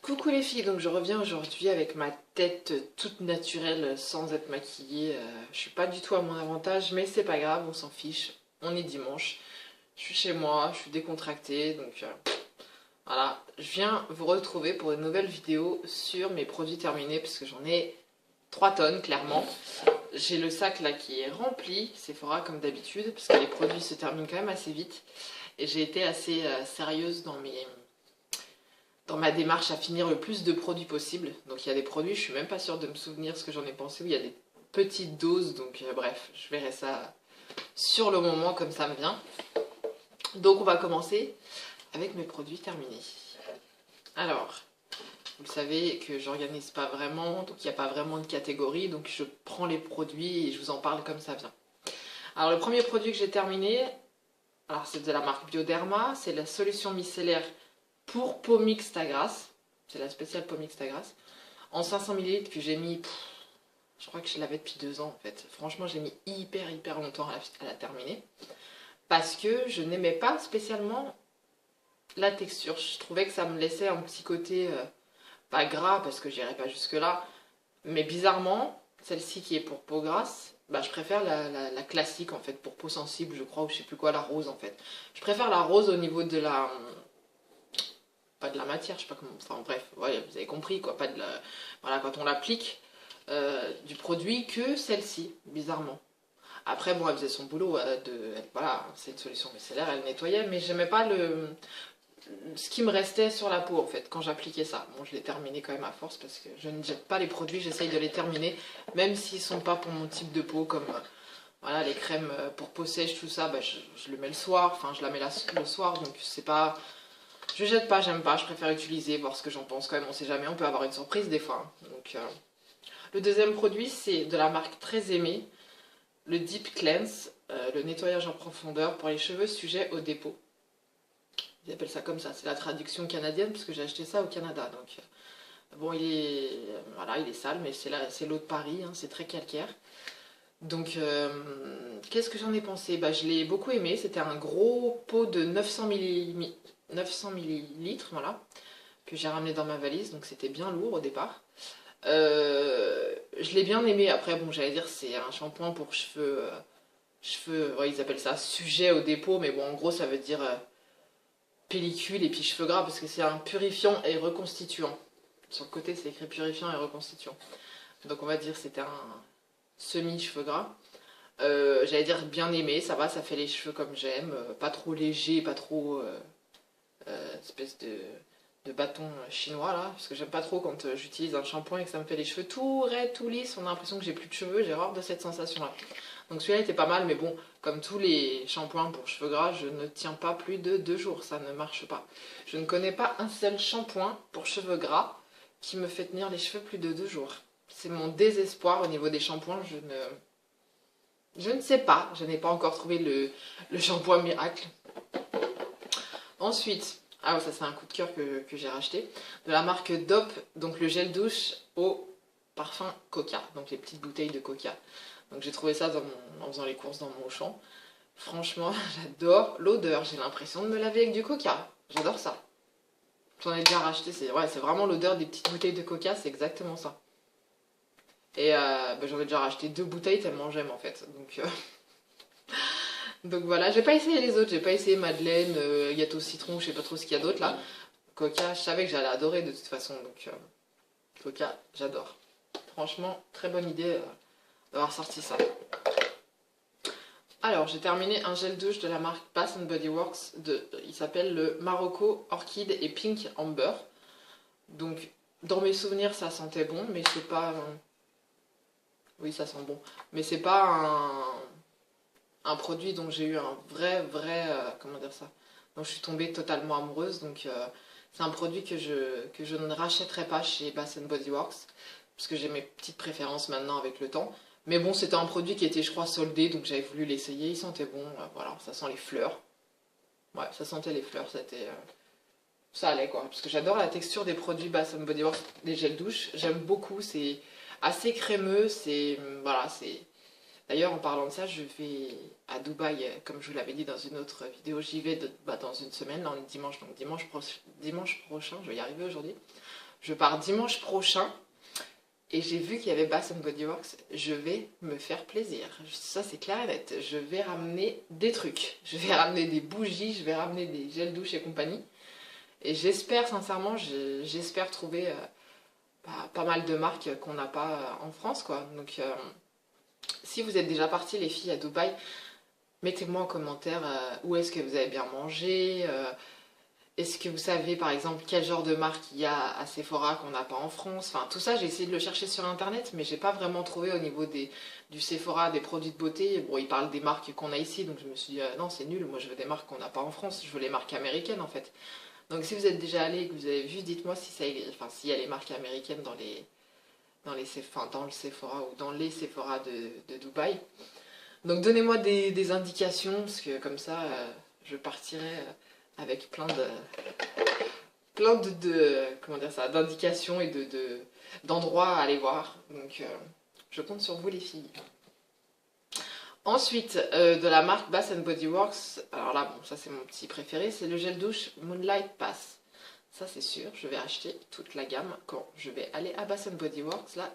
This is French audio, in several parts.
Coucou les filles, donc je reviens aujourd'hui avec ma tête toute naturelle sans être maquillée. Je suis pas du tout à mon avantage, mais c'est pas grave, on s'en fiche. On est dimanche, je suis chez moi, je suis décontractée, donc voilà. Je viens vous retrouver pour une nouvelle vidéo sur mes produits terminés, parce que j'en ai 3 tonnes clairement. J'ai le sac là qui est rempli, Sephora comme d'habitude, parce que les produits se terminent quand même assez vite. Et j'ai été assez sérieuse dans ma démarche à finir le plus de produits possible. Donc il y a des produits, je suis même pas sûre de me souvenir ce que j'en ai pensé, où il y a des petites doses, donc bref, je verrai ça sur le moment comme ça me vient. Donc on va commencer avec mes produits terminés. Alors, vous le savez que j'organise pas vraiment, donc il n'y a pas vraiment de catégorie, donc je prends les produits et je vous en parle comme ça vient. Alors le premier produit que j'ai terminé, alors c'est de la marque Bioderma, c'est la solution micellaire pour peau mixte à grasse. C'est la spéciale peau mixte à grasse. En 500 ml que j'ai mis, je crois que je l'avais depuis 2 ans en fait. Franchement, j'ai mis hyper longtemps à la terminer. Parce que je n'aimais pas spécialement la texture. Je trouvais que ça me laissait un petit côté, pas gras parce que j'irais pas jusque là. Mais bizarrement, celle-ci qui est pour peau grasse, bah, je préfère la classique en fait, pour peau sensible, je crois, ou je sais plus quoi, la rose en fait. Je préfère la rose au niveau de la, pas de la matière, je sais pas comment, enfin bref, ouais, vous avez compris quoi, pas de la, voilà, quand on l'applique du produit que celle-ci, bizarrement. Après bon, elle faisait son boulot, voilà, c'est une solution micellaire, elle nettoyait, mais j'aimais pas ce qui me restait sur la peau en fait quand j'appliquais ça. Bon, je l'ai terminé quand même à force parce que je ne jette pas les produits, j'essaye de les terminer, même s'ils sont pas pour mon type de peau, comme voilà, les crèmes pour peau sèche, tout ça, bah, je le mets le soir, enfin je la mets le soir, donc c'est pas, je jette pas, j'aime pas, je préfère utiliser, voir ce que j'en pense quand même, on sait jamais, on peut avoir une surprise des fois. Donc, le deuxième produit, c'est de la marque très aimée, le Deep Cleanse, le nettoyage en profondeur pour les cheveux sujets au dépôt. Ils appellent ça comme ça, c'est la traduction canadienne, parce que j'ai acheté ça au Canada. Donc, bon, voilà, il est sale, mais c'est l'eau de Paris, hein, c'est très calcaire. Donc, qu'est-ce que j'en ai pensé? Bah, je l'ai beaucoup aimé, c'était un gros pot de 900 millilitres, voilà, que j'ai ramené dans ma valise, donc c'était bien lourd au départ. Je l'ai bien aimé, après bon j'allais dire c'est un shampoing pour cheveux, ouais, ils appellent ça sujet au dépôt, mais bon en gros ça veut dire pellicule et puis cheveux gras, parce que c'est un purifiant et reconstituant. Sur le côté c'est écrit purifiant et reconstituant. Donc on va dire c'était un semi-cheveux gras. J'allais dire bien aimé, ça va, ça fait les cheveux comme j'aime, pas trop léger, pas trop espèce de bâton chinois là, parce que j'aime pas trop quand j'utilise un shampoing et que ça me fait les cheveux tout raides, tout lisses, on a l'impression que j'ai plus de cheveux, j'ai horreur de cette sensation là. Donc celui-là était pas mal, mais bon, comme tous les shampoings pour cheveux gras, je ne tiens pas plus de 2 jours, ça ne marche pas. Je ne connais pas un seul shampoing pour cheveux gras qui me fait tenir les cheveux plus de 2 jours. C'est mon désespoir au niveau des shampoings, je ne sais pas, je n'ai pas encore trouvé le shampoing miracle. Ensuite, ah ça c'est un coup de cœur que j'ai racheté, de la marque DOP, donc le gel douche au parfum coca, donc les petites bouteilles de coca. Donc j'ai trouvé ça en faisant les courses dans mon champ. Franchement, j'adore l'odeur, j'ai l'impression de me laver avec du coca, j'adore ça. J'en ai déjà racheté, c'est vraiment l'odeur des petites bouteilles de coca, c'est exactement ça. Et bah, j'en ai déjà racheté 2 bouteilles tellement j'aime en fait, donc voilà, j'ai pas essayé les autres, j'ai pas essayé Madeleine, gâteau citron, je sais pas trop ce qu'il y a d'autre là. Coca, je savais que j'allais adorer de toute façon, donc Coca, j'adore. Franchement, très bonne idée d'avoir sorti ça. Alors, j'ai terminé un gel douche de la marque Bath Body Works, il s'appelle le Marocco Orchid et Pink Amber. Donc, dans mes souvenirs, ça sentait bon, mais c'est pas... Oui, ça sent bon, mais c'est pas un produit dont j'ai eu un vrai, comment dire ça, dont je suis tombée totalement amoureuse, donc c'est un produit que je ne rachèterai pas chez Bath Body Works, parce que j'ai mes petites préférences maintenant avec le temps. Mais bon, c'était un produit qui était, je crois, soldé, donc j'avais voulu l'essayer, il sentait bon, voilà, ça sent les fleurs. Ouais, ça sentait les fleurs, ça allait quoi, parce que j'adore la texture des produits Bath Body Works, des gels douche, j'aime beaucoup, c'est assez crémeux, voilà, c'est... D'ailleurs, en parlant de ça, je vais à Dubaï, comme je vous l'avais dit dans une autre vidéo, j'y vais dans une semaine, dimanche, donc dimanche prochain, je vais y arriver aujourd'hui, Je pars dimanche prochain et j'ai vu qu'il y avait Bath Body Works. Je vais me faire plaisir. Ça, c'est clair et net. Je vais ramener des trucs. Je vais ramener des bougies, je vais ramener des gels douche et compagnie. Et j'espère, sincèrement, j'espère trouver pas mal de marques qu'on n'a pas en France, quoi. Donc, si vous êtes déjà partis, les filles, à Dubaï, mettez-moi en commentaire où est-ce que vous avez bien mangé. Est-ce que vous savez, par exemple, quel genre de marque il y a à Sephora qu'on n'a pas en France? Enfin, tout ça, j'ai essayé de le chercher sur Internet, mais j'ai pas vraiment trouvé au niveau du Sephora, des produits de beauté. Bon, ils parlent des marques qu'on a ici, donc je me suis dit, non, c'est nul, moi je veux des marques qu'on n'a pas en France, je veux les marques américaines, en fait. Donc si vous êtes déjà allé et que vous avez vu, dites-moi si ça, enfin, s'il y a les marques américaines dans le Sephora ou dans les Sephora de Dubaï. Donc donnez-moi des indications, parce que comme ça, je partirai avec comment dire ça, d'indications et d'endroits à aller voir. Donc je compte sur vous, les filles. Ensuite, de la marque Bath Body Works, alors là, bon, ça c'est mon petit préféré, c'est le gel douche Moonlight Pass. Ça c'est sûr, je vais acheter toute la gamme quand je vais aller à Bath Body Works, là,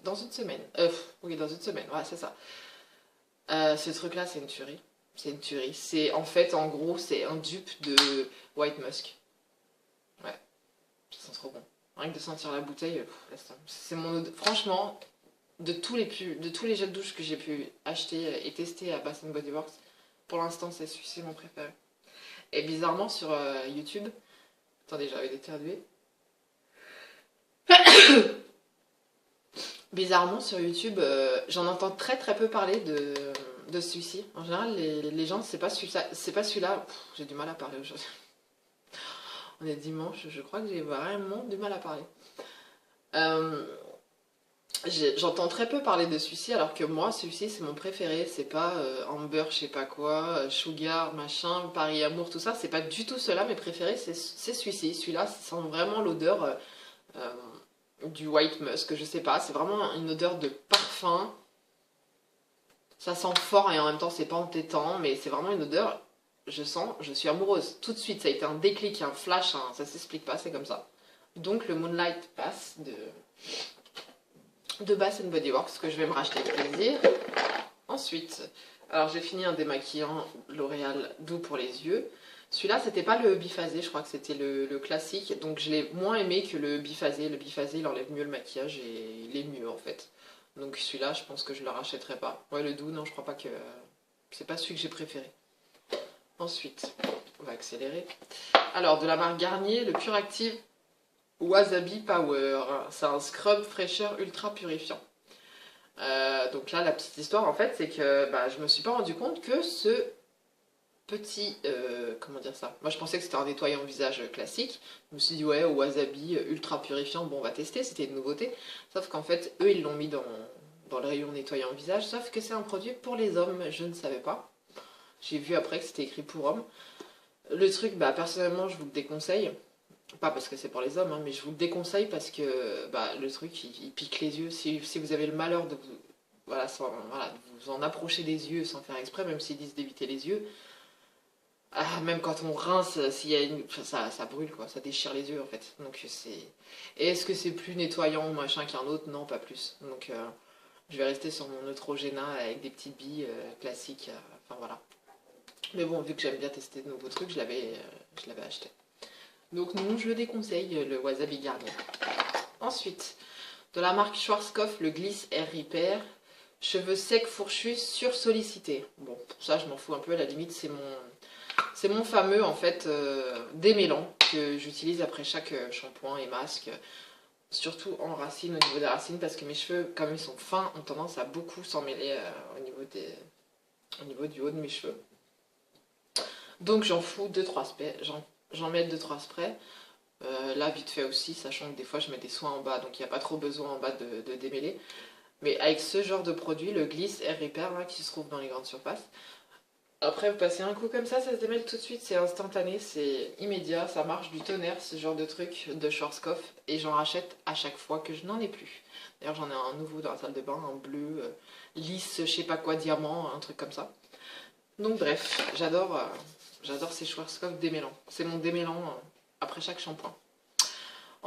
dans une semaine. Oui, dans une semaine, ouais, c'est ça. Ce truc-là, c'est une tuerie. C'est une tuerie. C'est, en fait, en gros, c'est un dupe de White Musk. Ouais, ça sent trop bon. Rien que de sentir la bouteille, c'est mon odeur. Franchement, de tous les gels douche que j'ai pu acheter et tester à Bath Body Works, pour l'instant, c'est celui-ci mon préféré. Et bizarrement, sur YouTube, attendez, j'avais éternué. Bizarrement, sur YouTube, j'en entends très très peu parler de celui-ci. En général, les gens, c'est pas celui-là. J'ai du mal à parler aujourd'hui. On est dimanche, je crois que j'ai vraiment du mal à parler. J'entends très peu parler de celui-ci, alors que moi, celui-ci, c'est mon préféré. C'est pas Amber, je sais pas quoi, Sugar, machin, Paris Amour, tout ça. C'est pas du tout cela, mes préférés, c'est celui-ci. Celui-là, ça sent vraiment l'odeur du White Musk, je sais pas. C'est vraiment une odeur de parfum. Ça sent fort et en même temps, c'est pas entêtant, mais c'est vraiment une odeur. Je sens, je suis amoureuse. Tout de suite, ça a été un déclic, un flash, ça s'explique pas, c'est comme ça. Donc, le Moonlight Pass de Bath Body Works que je vais me racheter avec plaisir. Ensuite, alors j'ai fini un démaquillant L'Oréal doux pour les yeux. Celui-là, c'était pas le biphasé, je crois que c'était le classique, donc je l'ai moins aimé que le biphasé. Le biphasé, il enlève mieux le maquillage et il est mieux en fait. Donc celui-là, je pense que je le rachèterai pas. Ouais, le doux, non, je crois pas que... c'est pas celui que j'ai préféré. Ensuite, on va accélérer. Alors, de la marque Garnier, le Pure Active Wasabi Power. C'est un scrub fraîcheur ultra purifiant. Donc là, la petite histoire, en fait, c'est que je me suis pas rendu compte que ce petit... comment dire ça? Moi, je pensais que c'était un nettoyant visage classique. Je me suis dit, ouais, wasabi ultra purifiant, bon, on va tester, c'était une nouveauté. Sauf qu'en fait, eux, ils l'ont mis dans le rayon nettoyant visage, sauf que c'est un produit pour les hommes, je ne savais pas. J'ai vu après que c'était écrit pour hommes. Le truc, personnellement, je vous le déconseille. Pas parce que c'est pour les hommes, mais je vous le déconseille parce que le truc, il pique les yeux. Si vous avez le malheur de vous, de vous en approcher des yeux sans faire exprès, même s'ils disent d'éviter les yeux, même quand on rince, s'il y a ça brûle, quoi, ça déchire les yeux en fait. Donc c'est... Et est-ce que c'est plus nettoyant ou machin qu'un autre? Non, pas plus. Donc je vais rester sur mon Neutrogena avec des petites billes classiques. Enfin voilà. Mais bon, vu que j'aime bien tester de nouveaux trucs, je l'avais acheté. Donc non, je le déconseille, le Wasabi Garnier. Ensuite, de la marque Schwarzkopf, le Gliss Air Repair. Cheveux secs, fourchus, sursollicités. Bon, ça je m'en fous un peu, à la limite c'est mon fameux en fait démêlant que j'utilise après chaque shampoing et masque. Surtout en racines, au niveau des racines, parce que mes cheveux, comme ils sont fins, ont tendance à beaucoup s'en mêler au niveau du haut de mes cheveux. Donc j'en fous 2-3 sprays, j'en mets 2-3 sprays. Là vite fait aussi, sachant que des fois je mets des soins en bas, donc il n'y a pas trop besoin en bas de démêler. Mais avec ce genre de produit, le Gliss Air Repair là, qui se trouve dans les grandes surfaces, après vous passez un coup comme ça se démêle tout de suite, c'est instantané, c'est immédiat, ça marche du tonnerre ce genre de truc de Schwarzkopf, et j'en rachète à chaque fois que je n'en ai plus. D'ailleurs j'en ai un nouveau dans la salle de bain, un bleu, lisse, je sais pas quoi, diamant, un truc comme ça. Donc bref, j'adore ces Schwarzkopf démêlants. C'est mon démêlant après chaque shampoing.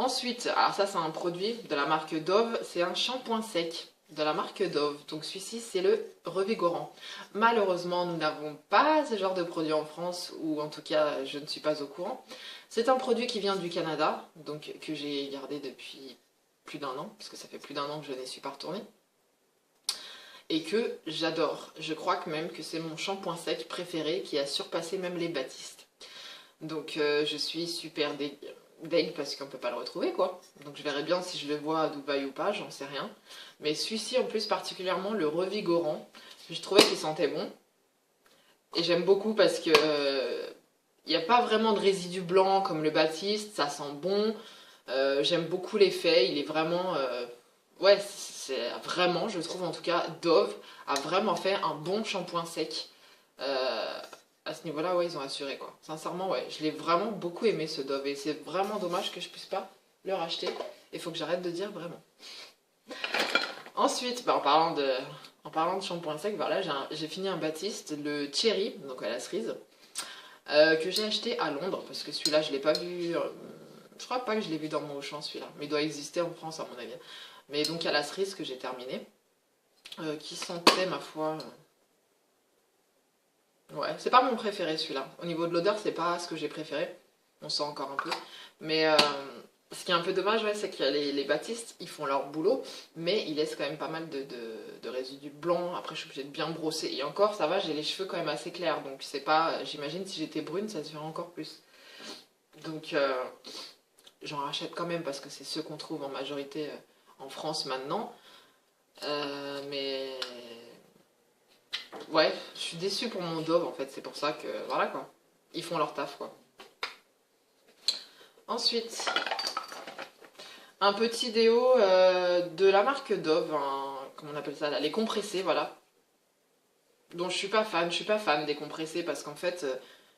Ensuite, alors ça c'est un produit de la marque Dove, c'est un shampoing sec de la marque Dove. Donc celui-ci c'est le revigorant. Malheureusement nous n'avons pas ce genre de produit en France, ou en tout cas je ne suis pas au courant. C'est un produit qui vient du Canada, donc que j'ai gardé depuis plus d'1 an, parce que ça fait plus d'1 an que je n'y suis pas retournée. Et que j'adore. Je crois que même que c'est mon shampoing sec préféré qui a surpassé même les Baptiste. Donc je suis super deg parce qu'on peut pas le retrouver quoi. Donc je verrai bien si je le vois à Dubaï ou pas, j'en sais rien. Mais celui-ci en plus particulièrement, le revigorant, je trouvais qu'il sentait bon. Et j'aime beaucoup parce que il n'y a pas vraiment de résidus blancs comme le Baptiste, ça sent bon. J'aime beaucoup l'effet, il est vraiment... ouais, c'est vraiment, je trouve en tout cas, Dove a vraiment fait un bon shampoing sec. À ce niveau-là, ouais, ils ont assuré quoi. Sincèrement, ouais, je l'ai vraiment beaucoup aimé ce Dove et c'est vraiment dommage que je puisse pas le racheter. Il faut que j'arrête de dire vraiment. Ensuite, bah, en parlant de shampoing sec, voilà, j'ai fini un Baptiste, le Cherry, donc à la cerise, que j'ai acheté à Londres parce que celui-là, je l'ai pas vu. Je crois pas que je l'ai vu dans mon Auchan celui-là, mais il doit exister en France à mon avis. Mais donc à la cerise que j'ai terminé, qui sentait ma foi. Ouais, c'est pas mon préféré celui-là. Au niveau de l'odeur, c'est pas ce que j'ai préféré. On sent encore un peu. Mais ce qui est un peu dommage, ouais, c'est que les Baptistes, ils font leur boulot, mais ils laissent quand même pas mal de résidus blancs. Après, je suis obligée de bien brosser. Et encore, ça va, j'ai les cheveux quand même assez clairs. Donc c'est pas... J'imagine si j'étais brune, ça se verrait encore plus. Donc j'en rachète quand même parce que c'est ceux qu'on trouve en majorité en France maintenant. Mais... ouais, je suis déçue pour mon Dove en fait, c'est pour ça que, voilà quoi, ils font leur taf quoi. Ensuite, un petit déo de la marque Dove, comment on appelle ça là, les compressés, voilà. Dont je suis pas fan des compressés parce qu'en fait,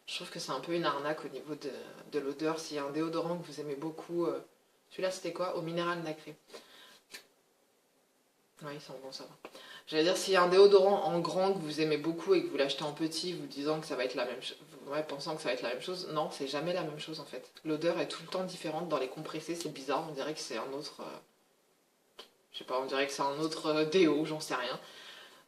je trouve que c'est un peu une arnaque au niveau de l'odeur. S'il y a un déodorant que vous aimez beaucoup, celui-là c'était quoi? Au minéral nacré. Ouais, ils sont bons ça va. J'allais dire, s'il y a un déodorant en grand que vous aimez beaucoup et que vous l'achetez en petit, vous disant que ça va être la même chose, ouais, pensant que ça va être la même chose, non, c'est jamais la même chose en fait. L'odeur est tout le temps différente dans les compressés, c'est bizarre, on dirait que c'est un autre... je sais pas, on dirait que c'est un autre déo, j'en sais rien.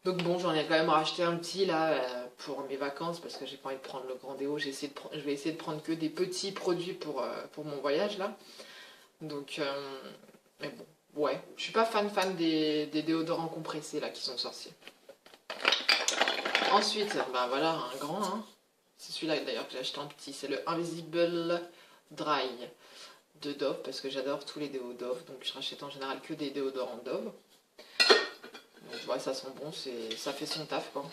Donc bon, j'en ai quand même racheté un petit là pour mes vacances parce que j'ai pas envie de prendre le grand déo, je vais essayer de prendre que des petits produits pour mon voyage là. Donc, mais bon. Ouais, je suis pas fan des déodorants compressés là qui sont sortis. Ensuite, bah voilà, un grand, hein. C'est celui-là d'ailleurs que j'ai acheté en petit, c'est le Invisible Dry de Dove parce que j'adore tous les déos Dove, donc je rachète en général que des déodorants Dove. Donc ouais, ça sent bon, ça fait son taf quoi.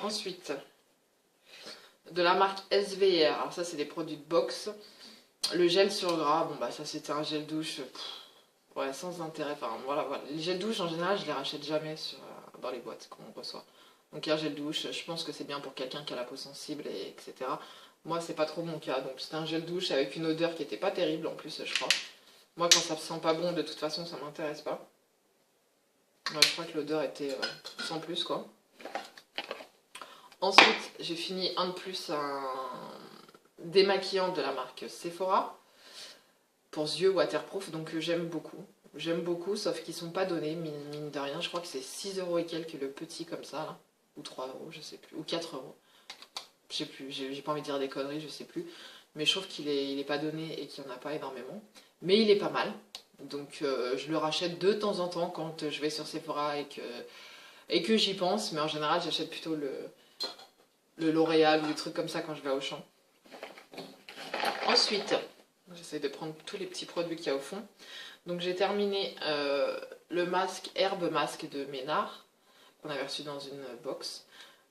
Ensuite, de la marque SVR, alors ça c'est des produits de boxe. Le gel sur gras, bon bah ça c'était un gel douche. Ouais, sans intérêt. Enfin, voilà. Les gels douche, en général, je les rachète jamais dans les boîtes qu'on reçoit. Donc, un gel douche, je pense que c'est bien pour quelqu'un qui a la peau sensible, etc. Moi, c'est pas trop mon cas. Donc, c'était un gel douche avec une odeur qui était pas terrible en plus, je crois. Moi, quand ça sent pas bon, de toute façon, ça m'intéresse pas. Ouais, je crois que l'odeur était sans plus, quoi. Ensuite, j'ai fini un de plus, un démaquillant de la marque Sephora. Pour yeux waterproof, donc j'aime beaucoup. J'aime beaucoup, sauf qu'ils sont pas donnés, mine de rien. Je crois que c'est 6 € et quelques le petit comme ça, là. Ou 3 €, je sais plus. Ou 4 €. Je sais plus, j'ai pas envie de dire des conneries, je sais plus. Mais je trouve qu'il est pas donné et qu'il n'y en a pas énormément. Mais il est pas mal. Donc je le rachète de temps en temps quand je vais sur Sephora et que j'y pense. Mais en général, j'achète plutôt le L'Oréal ou des trucs comme ça quand je vais au champ. Ensuite... j'essaie de prendre tous les petits produits qu'il y a au fond. Donc j'ai terminé le masque, Herbe Masque de Ménard, qu'on avait reçu dans une box,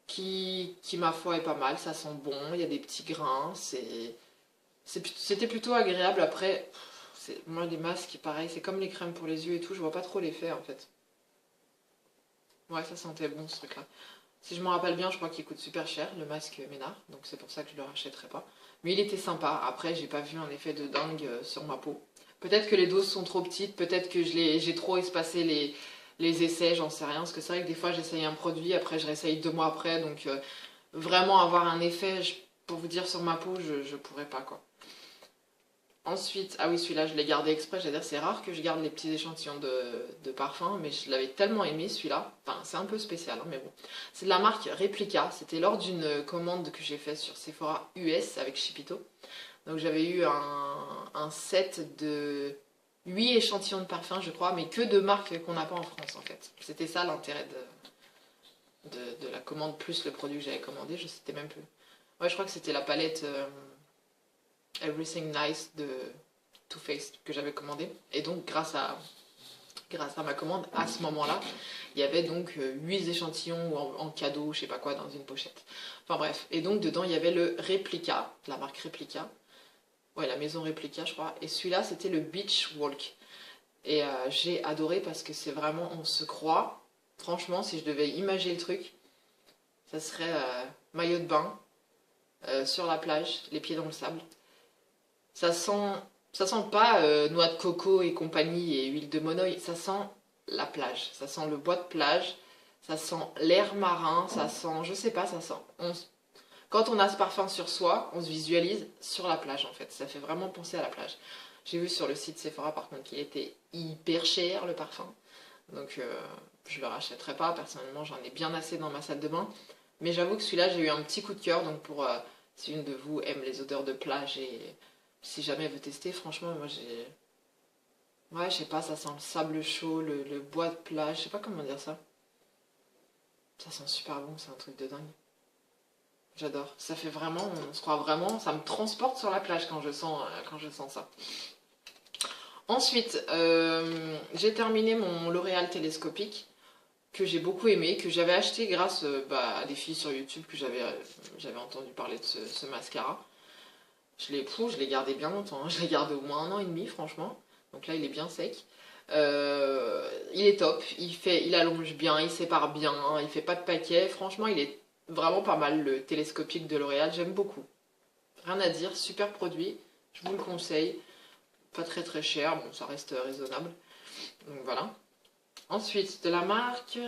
qui ma foi est pas mal, ça sent bon, il y a des petits grains, c'était plutôt agréable. Après, moi les masques, pareil, c'est comme les crèmes pour les yeux et tout, je vois pas trop l'effet en fait. Ouais, ça sentait bon ce truc là. Si je me rappelle bien, je crois qu'il coûte super cher, le masque Ménard, donc c'est pour ça que je le rachèterai pas. Mais il était sympa. Après, j'ai pas vu un effet de dingue sur ma peau. Peut-être que les doses sont trop petites, peut-être que j'ai trop espacé les essais, j'en sais rien. Parce que c'est vrai que des fois, j'essaye un produit, après je réessaye 2 mois après. Donc vraiment avoir un effet, pour vous dire, sur ma peau, je pourrais pas quoi. Ensuite, ah oui, celui-là, je l'ai gardé exprès. J'allais dire, c'est rare que je garde les petits échantillons de parfum, mais je l'avais tellement aimé celui-là. Enfin, c'est un peu spécial, hein, mais bon. C'est de la marque Replica. C'était lors d'une commande que j'ai faite sur Sephora US avec Shipito. Donc, j'avais eu un set de 8 échantillons de parfum, je crois, mais que de marques qu'on n'a pas en France, en fait. C'était ça l'intérêt de la commande plus le produit que j'avais commandé. Je sais même plus. Ouais, je crois que c'était la palette. Everything Nice de Too Faced que j'avais commandé. Et donc grâce à ma commande, à ce moment-là, il y avait donc 8 échantillons en cadeau, je sais pas quoi, dans une pochette. Enfin bref. Et donc dedans, il y avait le Replica, la marque Replica. Ouais, la maison Replica, je crois. Et celui-là, c'était le Beach Walk. Et j'ai adoré parce que c'est vraiment, on se croit. Franchement, si je devais imager le truc, ça serait maillot de bain, sur la plage, les pieds dans le sable. Ça sent pas noix de coco et compagnie et huile de monoï, ça sent la plage, ça sent le bois de plage, ça sent l'air marin, ça sent, je sais pas, ça sent. Quand on a ce parfum sur soi, on se visualise sur la plage en fait, ça fait vraiment penser à la plage. J'ai vu sur le site Sephora par contre qu'il était hyper cher le parfum, donc je le rachèterai pas, personnellement j'en ai bien assez dans ma salle de bain, mais j'avoue que celui-là j'ai eu un petit coup de cœur, donc pour si une de vous aime les odeurs de plage et si jamais elle veut tester, franchement, moi j'ai. Ouais, je sais pas, ça sent le sable chaud, le bois de plage, je sais pas comment dire ça. Ça sent super bon, c'est un truc de dingue. J'adore. Ça fait vraiment, on se croit vraiment, ça me transporte sur la plage quand je sens ça. Ensuite, j'ai terminé mon L'Oréal télescopique, que j'ai beaucoup aimé, que j'avais acheté grâce à des filles sur YouTube que j'avais entendu parler de ce mascara. Je l'ai gardé bien longtemps, hein. Je l'ai gardé au moins 1 an et demi, franchement. Donc là, il est bien sec. Il est top, il allonge bien, il sépare bien, hein. Il fait pas de paquet. Franchement, il est vraiment pas mal, le télescopique de L'Oréal. J'aime beaucoup. Rien à dire, super produit. Je vous le conseille. Pas très très cher, bon, ça reste raisonnable. Donc voilà. Ensuite, de la marque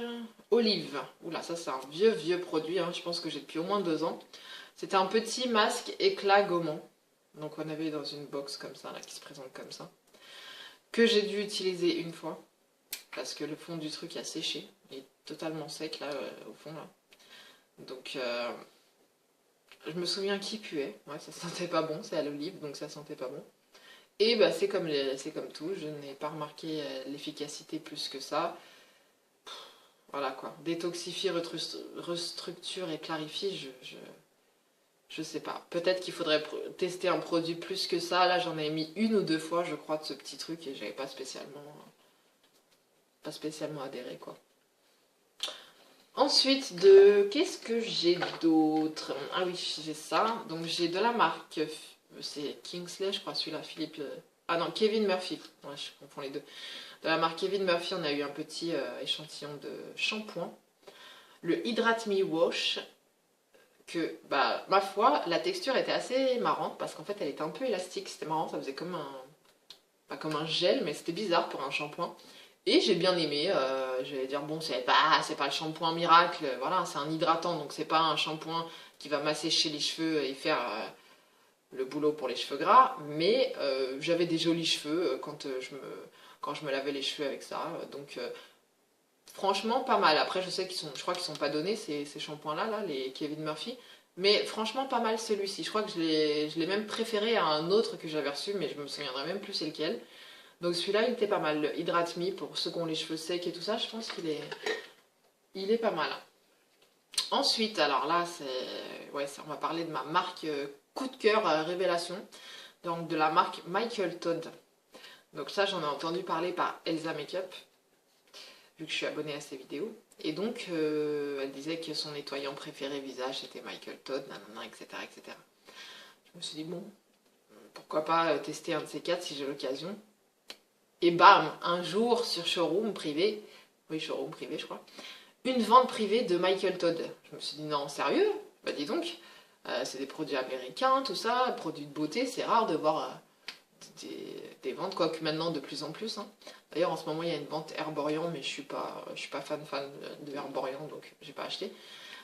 Olive. Oula, ça c'est un vieux produit, hein. Je pense que j'ai depuis au moins 2 ans. C'était un petit masque éclat gommant. Donc on avait dans une box comme ça, là, qui se présente comme ça. Que j'ai dû utiliser une fois. Parce que le fond du truc a séché. Il est totalement sec là, au fond là. Donc je me souviens qu'il puait. Ouais, ça sentait pas bon. C'est à l'olive, donc ça sentait pas bon. Et bah c'est comme tout. Je n'ai pas remarqué l'efficacité plus que ça. Voilà quoi. Détoxifie, restructure et clarifie, je sais pas. Peut-être qu'il faudrait tester un produit plus que ça. Là, j'en ai mis 1 ou 2 fois, je crois, de ce petit truc et j'avais pas spécialement adhéré, quoi. Ensuite, qu'est-ce que j'ai d'autre? Ah oui, j'ai ça. Donc, j'ai de la marque, c'est Kingsley, je crois, celui-là, Philippe. Ah non, Kevin Murphy. Ouais, je confonds les deux. De la marque Kevin Murphy, on a eu un petit échantillon de shampoing. Le Hydrate Me Wash, que, bah, ma foi, la texture était assez marrante parce qu'en fait, elle était un peu élastique. C'était marrant, ça faisait comme pas comme un gel, mais c'était bizarre pour un shampoing. Et j'ai bien aimé. J'allais dire, bon, c'est pas le shampoing miracle, voilà, c'est un hydratant, donc c'est pas un shampoing qui va m'assécher les cheveux et faire le boulot pour les cheveux gras, mais j'avais des jolis cheveux quand je me lavais les cheveux avec ça. Donc, franchement, pas mal. Après, je crois qu'ils sont pas donnés, ces shampoings-là, là, les Kevin Murphy. Mais franchement, pas mal celui-ci. Je crois que je l'ai même préféré à un autre que j'avais reçu, mais je me souviendrai même plus c'est lequel. Donc celui-là, il était pas mal. Le Hydrate Me, pour ceux qui ont les cheveux secs et tout ça, je pense il est pas mal. Ensuite, alors là, ouais, on va parler de ma marque coup de cœur révélation. Donc de la marque Michael Todd. Donc ça, j'en ai entendu parler par Elsa Makeup, vu que je suis abonnée à ses vidéos. Et donc, elle disait que son nettoyant préféré visage, c'était Michael Todd, nanana, etc., etc. Je me suis dit, bon, pourquoi pas tester un de ces quatre si j'ai l'occasion. Et bam, un jour sur showroom privé, oui, showroom privé, je crois, une vente privée de Michael Todd. Je me suis dit, non, sérieux? Bah dis donc, c'est des produits américains, tout ça, produits de beauté, c'est rare de voir des ventes, quoique maintenant de plus en plus, hein. D'ailleurs, en ce moment, il y a une vente Herborian, mais je suis pas fan de Herborian, donc j'ai pas acheté.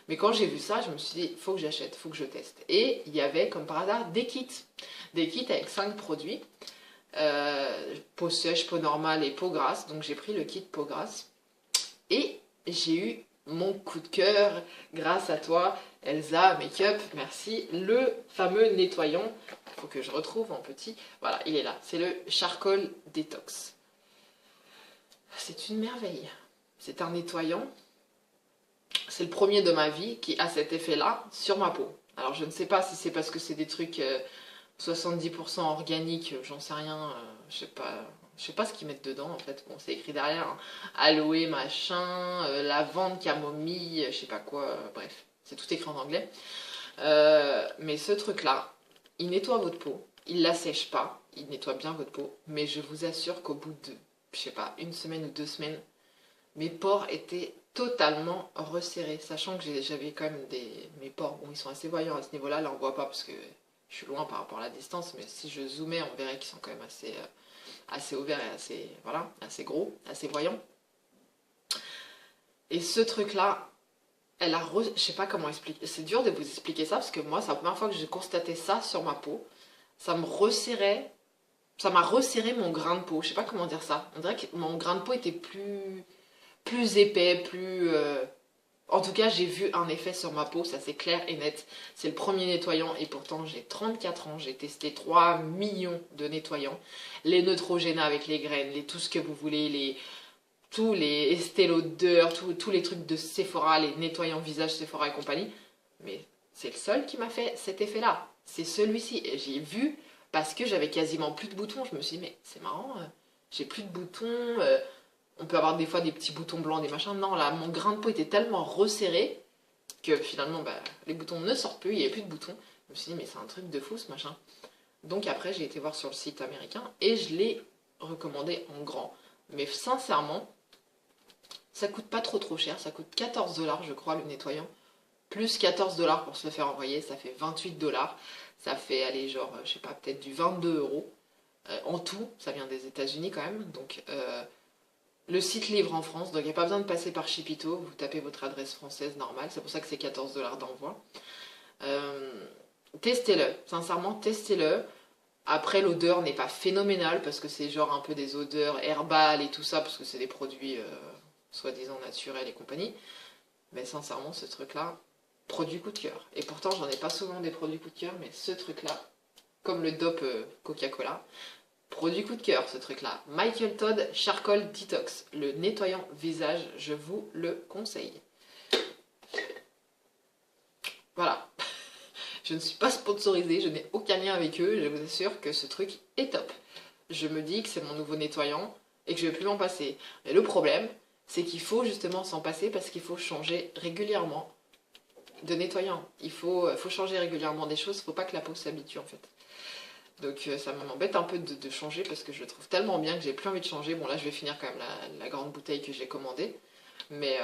Mais quand j'ai vu ça, je me suis dit, faut que j'achète, faut que je teste. Et il y avait, comme par hasard, des kits. Des kits avec 5 produits. Peau sèche, peau normale et peau grasse. Donc j'ai pris le kit peau grasse. Et j'ai eu mon coup de cœur grâce à toi, Elsa Makeup. Merci. Le fameux nettoyant. Il faut que je retrouve en petit. Voilà, il est là. C'est le Charcoal Detox. C'est une merveille. C'est un nettoyant. C'est le premier de ma vie qui a cet effet-là sur ma peau. Alors je ne sais pas si c'est parce que c'est des trucs 70% organiques, j'en sais rien, je sais pas ce qu'ils mettent dedans en fait. Bon, c'est écrit derrière, hein. Aloe, machin, lavande, camomille, je sais pas quoi, bref, c'est tout écrit en anglais. Mais ce truc-là, il nettoie votre peau, il la sèche pas, il nettoie bien votre peau, mais je vous assure qu'au bout de, je sais pas, une semaine ou 2 semaines, mes pores étaient totalement resserrés, sachant que j'avais quand même mes pores, bon ils sont assez voyants à ce niveau-là, là on voit pas parce que je suis loin par rapport à la distance, mais si je zoomais, on verrait qu'ils sont quand même assez ouverts et assez, voilà, assez gros, assez voyants. Et ce truc-là, je sais pas comment expliquer, c'est dur de vous expliquer ça, parce que moi, c'est la première fois que j'ai constaté ça sur ma peau, ça me resserrait, ça m'a resserré mon grain de peau, je sais pas comment dire ça, on dirait que mon grain de peau était plus épais, En tout cas, j'ai vu un effet sur ma peau, ça c'est clair et net. C'est le premier nettoyant et pourtant j'ai 34 ans, j'ai testé 3 millions de nettoyants. Les Neutrogena avec les graines, tout ce que vous voulez, tous les Estée Lauder, tous les trucs de Sephora, les nettoyants visage Sephora et compagnie. Mais c'est le seul qui m'a fait cet effet-là. C'est celui-ci. Et j'ai vu parce que j'avais quasiment plus de boutons. Je me suis dit, mais c'est marrant, j'ai plus de boutons. On peut avoir des fois des petits boutons blancs, des machins. Non, là, mon grain de peau était tellement resserré que finalement, les boutons ne sortent plus, il n'y avait plus de boutons. Je me suis dit, mais c'est un truc de fou ce machin. Donc après, j'ai été voir sur le site américain et je l'ai recommandé en grand. Mais sincèrement, ça coûte pas trop cher. Ça coûte 14 $, je crois, le nettoyant. Plus 14 $ pour se le faire envoyer, ça fait 28 $. Ça fait, allez, genre, je sais pas, peut-être du 22 €. En tout, ça vient des États-Unis quand même. Donc, le site livre en France, donc il n'y a pas besoin de passer par Chipito, vous tapez votre adresse française normale, c'est pour ça que c'est 14 $ d'envoi. Testez-le, sincèrement testez-le. Après l'odeur n'est pas phénoménale parce que c'est genre un peu des odeurs herbales et tout ça, parce que c'est des produits soi-disant naturels et compagnie. Mais sincèrement ce truc-là, produit coup de cœur. Et pourtant j'en ai pas souvent des produits coup de cœur, mais ce truc-là, comme le Dope Coca-Cola, produit coup de cœur ce truc là. Michael Todd Charcoal Detox, le nettoyant visage, je vous le conseille. Voilà. Je ne suis pas sponsorisée, je n'ai aucun lien avec eux, je vous assure que ce truc est top. Je me dis que c'est mon nouveau nettoyant et que je ne vais plus m'en passer. Mais le problème, c'est qu'il faut justement s'en passer parce qu'il faut changer régulièrement de nettoyant. Il faut changer régulièrement des choses, il ne faut pas que la peau s'habitue en fait. Donc ça m'embête un peu de changer parce que je le trouve tellement bien que j'ai plus envie de changer. Bon là je vais finir quand même la grande bouteille que j'ai commandée. Mais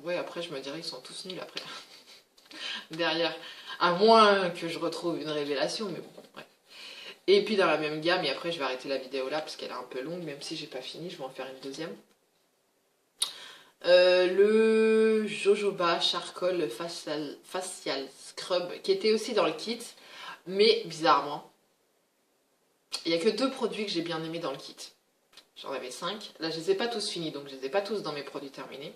ouais après je me dirais ils sont tous nuls après. Derrière. À moins que je retrouve une révélation, mais bon, ouais. Et puis dans la même gamme, et après je vais arrêter la vidéo là parce qu'elle est un peu longue, même si j'ai pas fini, je vais en faire une deuxième. Le Jojoba Charcoal Facial Scrub qui était aussi dans le kit. Mais bizarrement, il n'y a que 2 produits que j'ai bien aimés dans le kit. J'en avais 5. Là, je ne les ai pas tous finis, donc je ne les ai pas tous dans mes produits terminés.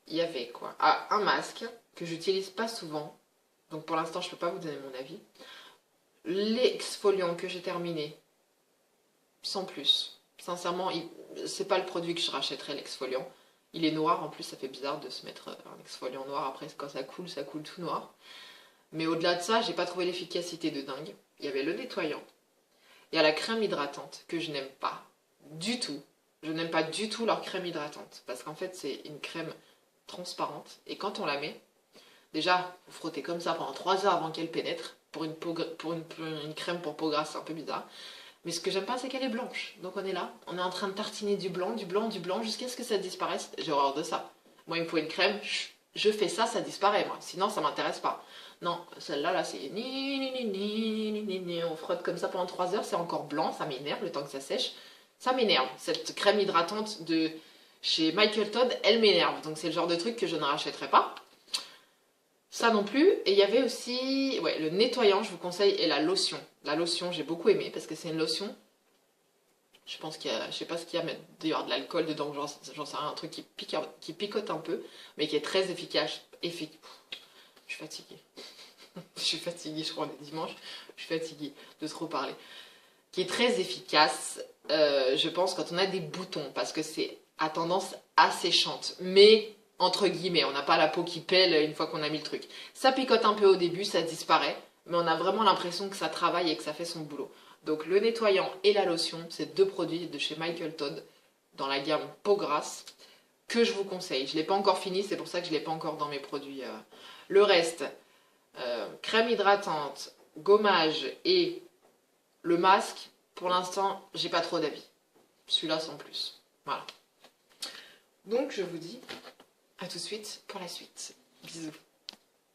Il y avait quoi? Ah, un masque que j'utilise pas souvent. Donc pour l'instant, je ne peux pas vous donner mon avis. L'exfoliant que j'ai terminé, sans plus. Sincèrement, c'est pas le produit que je rachèterais, l'exfoliant. Il est noir, en plus, ça fait bizarre de se mettre un exfoliant noir. Après, quand ça coule tout noir. Mais au-delà de ça, j'ai pas trouvé l'efficacité de dingue. Il y avait le nettoyant. Il y a la crème hydratante que je n'aime pas du tout. Je n'aime pas du tout leur crème hydratante. Parce qu'en fait, c'est une crème transparente. Et quand on la met, déjà, vous frottez comme ça pendant 3 heures avant qu'elle pénètre. Pour une crème pour peau grasse, c'est un peu bizarre. Mais ce que j'aime pas, c'est qu'elle est blanche. Donc on est là, on est en train de tartiner du blanc, jusqu'à ce que ça disparaisse. J'ai horreur de ça. Moi, il me faut une crème, je fais ça, ça disparaît, moi. Sinon, ça m'intéresse pas. Non, celle-là, là, c'est on frotte comme ça pendant 3 heures, c'est encore blanc, ça m'énerve le temps que ça sèche. Ça m'énerve, cette crème hydratante de chez Michael Todd, elle m'énerve. Donc c'est le genre de truc que je ne rachèterai pas. Ça non plus. Et il y avait aussi ouais, le nettoyant, je vous conseille, et la lotion. La lotion, j'ai beaucoup aimé parce que c'est une lotion. Je pense qu'il y a, je sais pas ce qu'il y a, mais d'ailleurs de l'alcool dedans, j'en sais rien, un truc qui picote un peu, mais qui est très efficace. Je suis fatiguée. Je suis fatiguée, je crois, on est dimanche. Je suis fatiguée de trop parler. Qui est très efficace, je pense, quand on a des boutons, parce que c'est à tendance asséchante. Mais, entre guillemets, on n'a pas la peau qui pèle une fois qu'on a mis le truc. Ça picote un peu au début, ça disparaît, mais on a vraiment l'impression que ça travaille et que ça fait son boulot. Donc le nettoyant et la lotion, c'est deux produits de chez Michael Todd, dans la gamme peau grasse, que je vous conseille. Je ne l'ai pas encore fini, c'est pour ça que je ne l'ai pas encore dans mes produits. Le reste, crème hydratante, gommage et le masque, pour l'instant, j'ai pas trop d'avis. Celui-là sans plus. Voilà. Donc je vous dis à tout de suite pour la suite. Bisous.